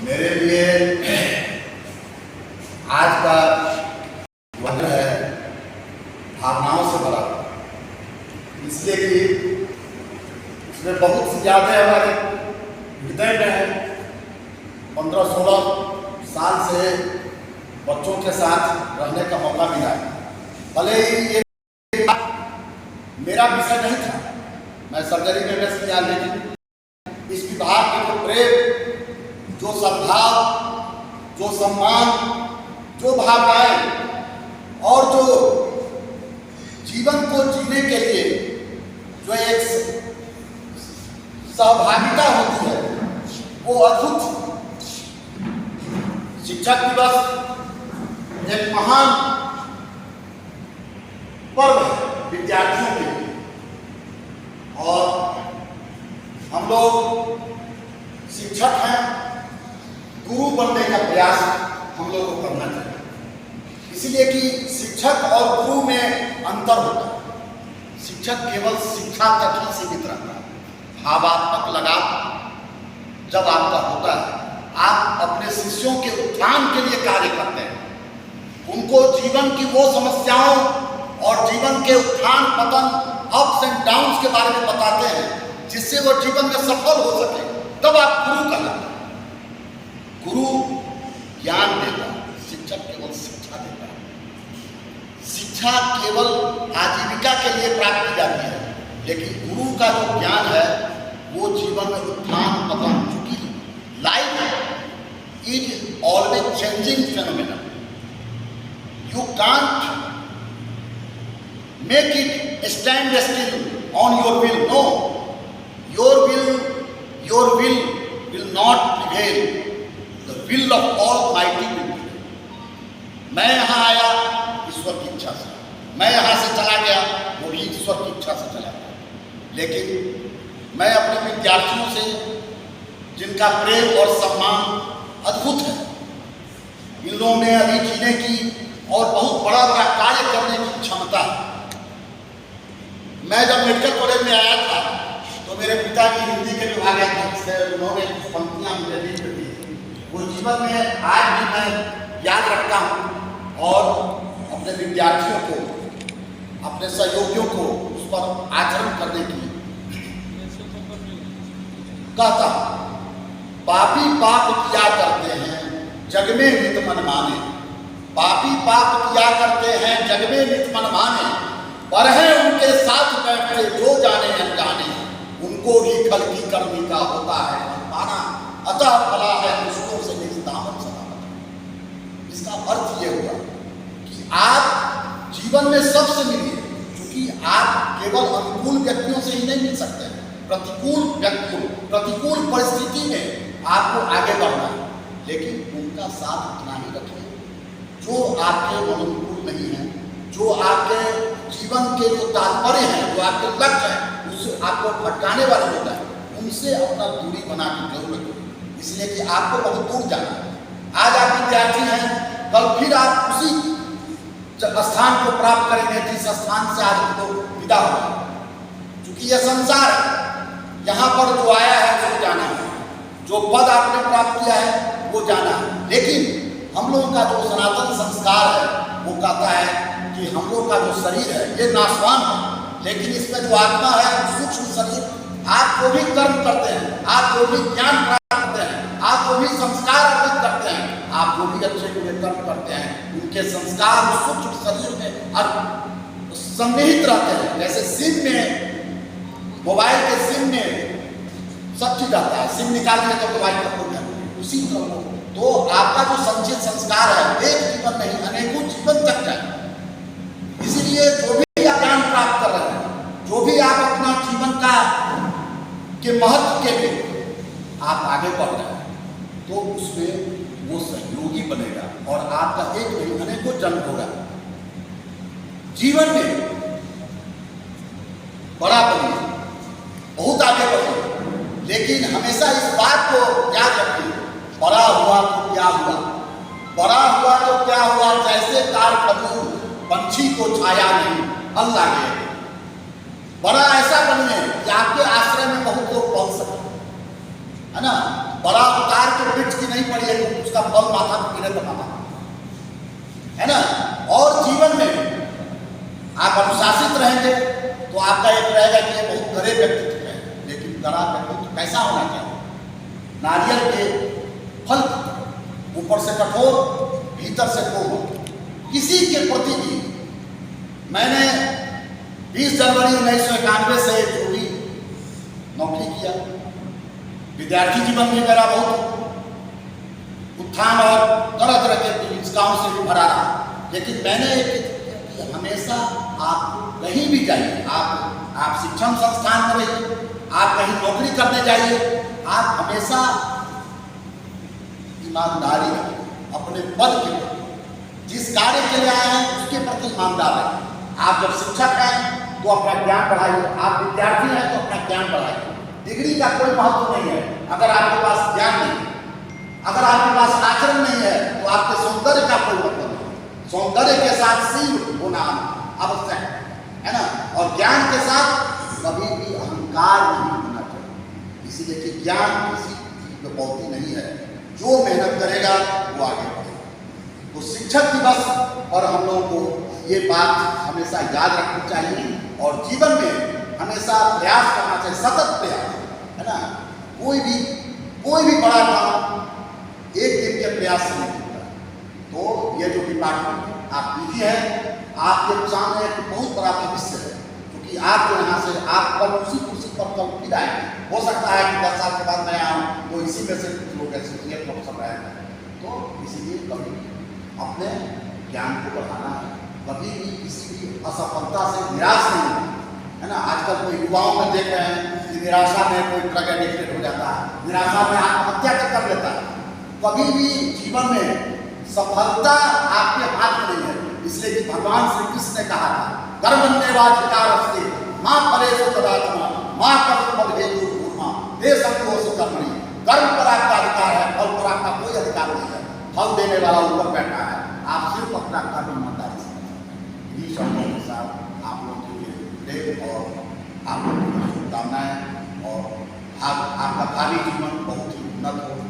मेरे लिए आज का वक्त है भावनाओं से भरा, इसलिए कि इसमें बहुत सी यादें हमारे हृदय में हैं। 15-16 साल से बच्चों के साथ रहने का मौका मिला है। भले ही ये मेरा विषय नहीं था, मैं सर्जरी में व्यस्त किया, लेकिन इस विभाग के जो प्रेम, जो सद्भाव, जो सम्मान, जो भावनाएं और जो जीवन को जीने के लिए जो एक सहभागिता होती है, वो अद्भुत। शिक्षक दिवस एक महान पर्व है विद्यार्थियों के लिए, और हम लोग शिक्षक हैं, गुरु बनने का प्रयास हम लोग को करना चाहिए। इसलिए कि शिक्षक और गुरु में अंतर होता है। शिक्षक केवल शिक्षा तक ही सीमित रहता है। भावात्मक लगाव जब आपका होता है, आप अपने शिष्यों के उत्थान के लिए कार्य करते हैं, उनको जीवन की वो समस्याओं और जीवन के उत्थान पतन, अप्स एंड डाउन्स के बारे में बताते हैं, जिससे वो जीवन में सफल हो सके, तब आप गुरु कहलाते हैं। गुरु ज्ञान देता है, शिक्षक केवल शिक्षा देता है। शिक्षा केवल आजीविका के लिए प्राप्त की जाती है, लेकिन गुरु का जो ज्ञान है वो जीवन में उत्थान पतन, चूंकि life is always changing phenomena, you can't make it stand still on your will, no, your will not prevail, the will of Almighty will prevail। मैं यहाँ आया ईश्वर की इच्छा से, मैं यहाँ से चला गया वो भी ईश्वर की इच्छा से चला गया, लेकिन मैं अपने विद्यार्थियों से, जिनका प्रेम और सम्मान अद्भुत है, इन लोगों ने अभी जीने की और बहुत बड़ा बड़ा कार्य करने की क्षमता है। मैं जब मेडिकल कॉलेज में आया था तो मेरे पिता की हिंदी के विभाग से उन्होंने कुछ पंक्तियाँ मुझे दी थी, वो जीवन में आज भी मैं याद रखता हूँ और अपने विद्यार्थियों को, अपने सहयोगियों को उस पर आचरण करने की कहता हूँ। पापी पाप किया करते हैं जग में नित मन माने, पापी पाप किया करते हैं जग में नित मन माने, पर है उनके साथ बैठे जो जाने अनजाने, उनको भी खल की करनी का होता है पाना, अतः भला है दुष्टों से निज दामन सलामत। इसका अर्थ ये हुआ कि आप जीवन में सबसे मिलिए, क्योंकि आप केवल अनुकूल व्यक्तियों से ही नहीं मिल सकते हैं। प्रतिकूल व्यक्तियों, प्रतिकूल परिस्थिति में आपको आगे बढ़ना है, लेकिन उनका साथ उतना ही रखिए जो आपके अनुकूल नहीं है, जो आपके जीवन के जो तात्पर्य हैं, जो आपके लक्ष्य हैं, उससे आपको भटकाने वाले होता है, उनसे अपना दूरी बना की जरूरत है। इसलिए कि आपको बहुत दूर जाना है। आज आप विद्यार्थी हैं, कल फिर आप उसी स्थान को प्राप्त करेंगे जिस स्थान से आज आपको विदा होगा, क्योंकि यह संसार है। यहाँ पर जो आया है उसको जाना है, जो पद आपने प्राप्त किया है वो जाना है, लेकिन हम लोगों का जो सनातन संस्कार है वो कहता है कि हम लोग का जो शरीर है ये नाशवान है, लेकिन इसमें जो आत्मा है सूक्ष्म शरीर, आप जो भी कर्म करते हैं, आप जो भी ज्ञान प्राप्त करते हैं, आप जो भी संस्कार अर्जित करते हैं, आप जो भी अच्छे बुरे कर्म करते हैं, उनके संस्कार सूक्ष्म शरीर में सन्निहित रहते हैं। जैसे सिम में, मोबाइल के सिम में सब चीज आता है, सिम निकालने तो मोबाइल का खोल जाता है, उसी तरह तो आपका जो संचित संस्कार है एक जीवन नहीं अनेकों जीवन तक जाए। इसीलिए जो भी आप ज्ञान प्राप्त कर रहे हैं, जो भी आप अपना जीवन का के महत्व के लिए आप आगे बढ़ रहे हैं, तो उसमें वो सहयोगी बनेगा और आपका एक नहीं अनेकों जन्म होगा। जीवन में बड़ा बनिए, बहुत आगे बढ़िए, लेकिन हमेशा इस बात को याद रखिए, बड़ा हुआ तो क्या हुआ, बड़ा हुआ तो क्या हुआ, जैसे कार खजूर पंछी को छाया नहीं फल लागे। बड़ा ऐसा बनिए कि आपके आश्रय में बहुत लोग पहुंच सके, है ना। बड़ा उतार के वृक्ष की नहीं पड़ी है, उसका फल माथा पर गिरे तो माथा, है ना। और जीवन में आप अनुशासित रहेंगे तो आपका एक रहेगा कि ये बहुत गड़े व्यक्तित्व है, लेकिन गड़ा व्यक्तित्व कैसा होना चाहिए? नारियल के फल, ऊपर से कठोर, भीतर से कोमल। किसी के प्रति भी मैंने 20 जनवरी 1991 से जुड़ी नौकरी किया। विद्यार्थी जीवन में मेरा बहुत उत्थान और तरह तरह के विविधताओं से भी भरा रहा, लेकिन मैंने कि हमेशा आप कहीं भी जाइए, आप शिक्षण संस्थान में रहिए, आप कहीं नौकरी करने जाइए, आप हमेशा ईमानदारी रखिए अपने पद के प्रति, जिस कार्य के लिए आए हैं उसके प्रति ईमानदार रहिए। आप जब शिक्षक हैं तो अपना ज्ञान बढ़ाइए, आप विद्यार्थी हैं तो अपना ज्ञान बढ़ाइए। डिग्री का कोई महत्व नहीं है अगर आपके पास ज्ञान नहीं है, अगर आपके पास आचरण नहीं है तो आपके सौंदर्य का कोई मतलब नहीं। सौंदर्य के साथ सील होना आवश्यक है ना, और ज्ञान के साथ कभी भी अहंकार नहीं होना चाहिए। इसीलिए कि ज्ञान किसी चीज में पौती नहीं है, जो मेहनत करेगा वो आगे बढ़ेगा। तो शिक्षक दिवस पर हम लोगों को ये बात हमेशा याद रखनी चाहिए और जीवन में हमेशा प्रयास करना चाहिए, सतत प्रयास, है ना। कोई भी बड़ा काम एक दिन के प्रयास से नहीं होता। तो ये जो डिपार्टमेंट आप बिजी है, आपके सामने एक बहुत बड़ा भविष्य है, क्योंकि आप जो यहाँ से आप कल उसी कुर्सी पर कल फिर आएंगे। हो सकता है कि 10 साल के बाद मैं आऊँ तो इसी में से कुछ लोग एसोसिएट प्रोफेसर रहेंगे। तो इसीलिए कभी अपने ज्ञान को बढ़ाना है, कभी भी किसी भी असफलता से निराश नहीं होना, है ना। आजकल कोई युवाओं में देख रहे हैं कि निराशा में कोई ड्रग एडिक्टेड हो जाता है, निराशा में आत्महत्या कर लेता है। कभी भी जीवन में सफलता आपके हाथ में नहीं है, इसलिए कि भगवान श्री कृष्ण ने कहा था कर्मण्येवाधिकार अस्ति मा फलेषु कदाचन मा कर्मफल हेतु कुर्मा ते संतोष कर्मणि। कर्म पर आपका अधिकार है, फल पर आपका कोई अधिकार नहीं है। फल देने वाला ऊपर बैठा है, आप सिर्फ अपना कर्म ईमानदारी से करें। इन्हीं शब्दों के साथ आप लोग के लिए और आप लोगों को शुभकामनाएं और आपका भावी जीवन बहुत ही उन्नत हो।